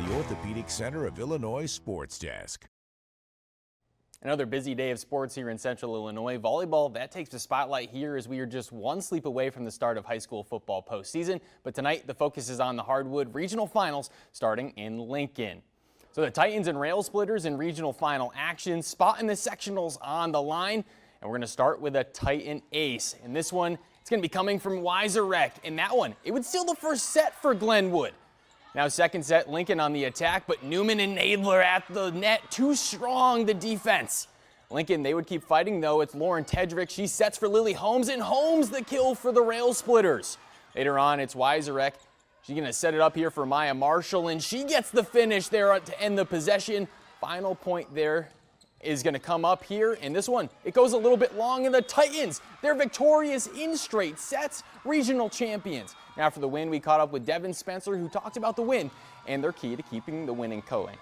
the Orthopedic Center of Illinois Sports Desk. Another busy day of sports here in Central Illinois. Volleyball, that takes the spotlight here as we are just one sleep away from the start of high school football postseason. But tonight, the focus is on the Hardwood Regional Finals starting in Lincoln. So the Titans and Rail Splitters in regional final action, spot in the sectionals on the line. And we're going to start with a Titan ace. And this one, it's going to be coming from Weiserek. And that one, it would steal the first set for Glenwood. Now second set, Lincoln on the attack, but Newman and Nadler at the net. Too strong, the defense. Lincoln, they would keep fighting, though. It's Lauren Tedrick. She sets for Lily Holmes, and Holmes the kill for the Rail Splitters. Later on, it's Weiserek. She's going to set it up here for Maya Marshall, and she gets the finish there to end the possession. Final point there is going to come up here, and this one, it goes a little bit long, and the Titans, they're victorious in straight sets, regional champions. Now for the win, we caught up with Devin Spencer, who talked about the win and their key to keeping the winning going.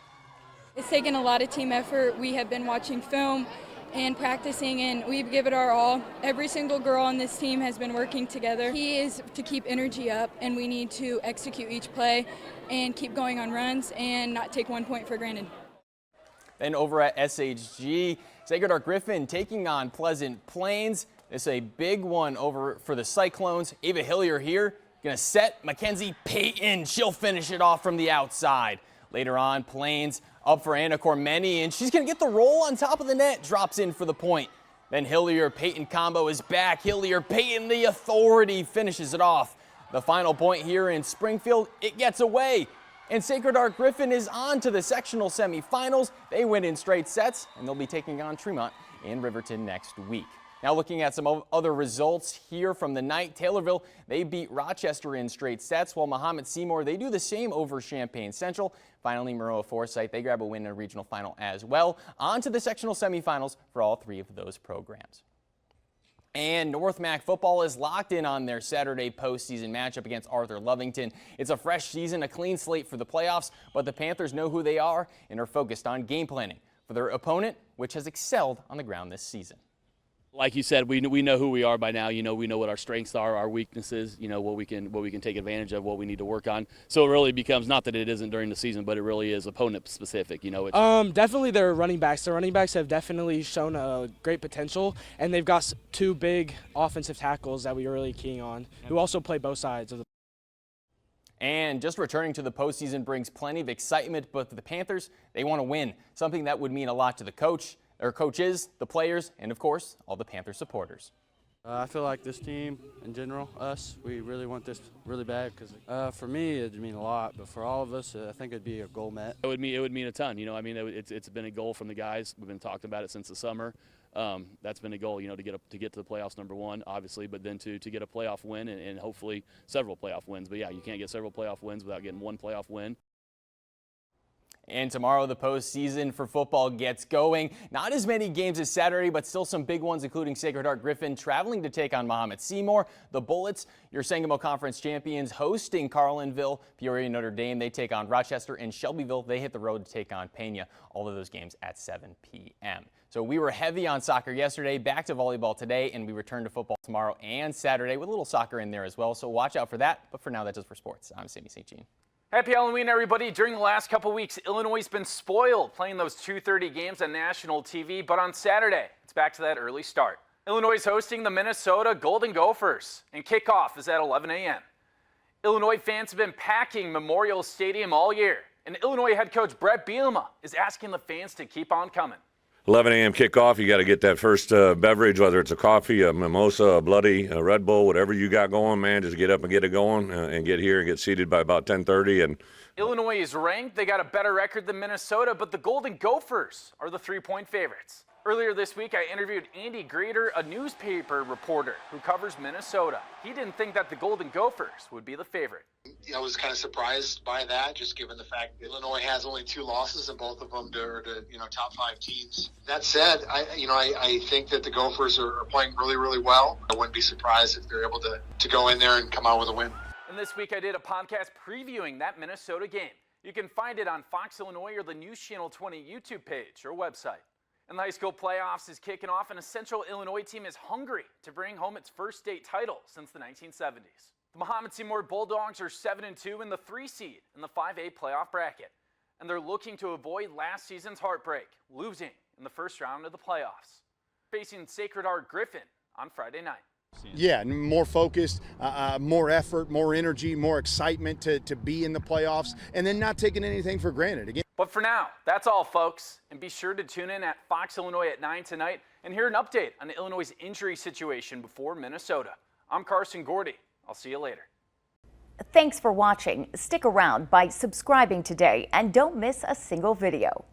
It's taken a lot of team effort. We have been watching film and practicing, and we've given it our all. Every single girl on this team has been working together. Key is to keep energy up, and we need to execute each play and keep going on runs and not take 1 point for granted. Then over at SHG, Sacred Heart Griffin taking on Pleasant Plains. This is a big one over for the Cyclones. Ava Hillier here, going to set Mackenzie Payton. She'll finish it off from the outside. Later on, Plains up for Anna Cormeni, and she's going to get the roll on top of the net. Drops in for the point. Then Hillier-Payton combo is back. Hillier-Payton, the authority, finishes it off. The final point here in Springfield, it gets away. And Sacred Heart Griffin is on to the sectional semifinals. They win in straight sets, and they'll be taking on Tremont in Riverton next week. Now looking at some other results here from the night, Taylorville, they beat Rochester in straight sets, while Mahomet Seymour, they do the same over Champaign Central. Finally, Maroa Forsyth, they grab a win in a regional final as well. On to the sectional semifinals for all three of those programs. And North Mac football is locked in on their Saturday postseason matchup against Arthur Lovington. It's a fresh season, a clean slate for the playoffs, but the Panthers know who they are and are focused on game planning for their opponent, which has excelled on the ground this season. Like you said, we know who we are by now. You know, we know what our strengths are, our weaknesses. You know what we can take advantage of, what we need to work on. So it really becomes, not that it isn't during the season, but it really is opponent specific. You know, definitely their running backs. The running backs have definitely shown a great potential, and they've got two big offensive tackles that we're really keying on, who also play both sides of the. And just returning to the postseason brings plenty of excitement, but the Panthers, they want to win, something that would mean a lot to the coach, their coaches, the players, and of course, all the Panther supporters. I feel like this team in general, we really want this really bad because for me it'd mean a lot, but for all of us, I think it'd be a goal met. It would mean a ton. You know, I mean, it's been a goal from the guys. We've been talking about it since the summer. That's been a goal, you know, to get to the playoffs, number one, obviously, but then to get a playoff win and hopefully several playoff wins. But yeah, you can't get several playoff wins without getting one playoff win. And tomorrow, the postseason for football gets going. Not as many games as Saturday, but still some big ones, including Sacred Heart Griffin traveling to take on Mahomet Seymour. The Bullets, your Sangamo Conference champions, hosting Carlinville. Peoria Notre Dame, they take on Rochester. And Shelbyville, they hit the road to take on Pena. All of those games at 7 p.m. So we were heavy on soccer yesterday, back to volleyball today, and we return to football tomorrow and Saturday with a little soccer in there as well. So watch out for that. But for now, that's just for sports. I'm Sammy St. Jean. Happy Halloween, everybody. During the last couple weeks, Illinois has been spoiled playing those 2:30 games on national TV, but on Saturday, it's back to that early start. Illinois is hosting the Minnesota Golden Gophers, and kickoff is at 11 a.m. Illinois fans have been packing Memorial Stadium all year, and Illinois head coach Brett Bielema is asking the fans to keep on coming. 11 a.m. kickoff, you got to get that first beverage, whether it's a coffee, a mimosa, a bloody, a Red Bull, whatever you got going, man, just get up and get it going and get here and get seated by about 10:30. And Illinois is ranked. They got a better record than Minnesota, but the Golden Gophers are the 3-point favorites. Earlier this week, I interviewed Andy Greeter, a newspaper reporter who covers Minnesota. He didn't think that the Golden Gophers would be the favorite. I was kind of surprised by that, just given the fact that Illinois has only 2 losses, and both of them are to top 5 teams. That said, I think that the Gophers are playing really, really well. I wouldn't be surprised if they're able to go in there and come out with a win. And this week, I did a podcast previewing that Minnesota game. You can find it on Fox Illinois or the News Channel 20 YouTube page or website. And the high school playoffs is kicking off, and a Central Illinois team is hungry to bring home its first state title since the 1970s. The Mahomet Seymour Bulldogs are 7-2 in the 3 seed in the 5A playoff bracket. and they're looking to avoid last season's heartbreak, losing in the first round of the playoffs. Facing Sacred Heart Griffin on Friday night. Yeah, more focused, more effort, more energy, more excitement to be in the playoffs, and then not taking anything for granted. Again. But for now, that's all, folks. And be sure to tune in at Fox Illinois at 9 tonight and hear an update on Illinois' injury situation before Minnesota. I'm Carson Gordy. I'll see you later. Thanks for watching. Stick around by subscribing today and don't miss a single video.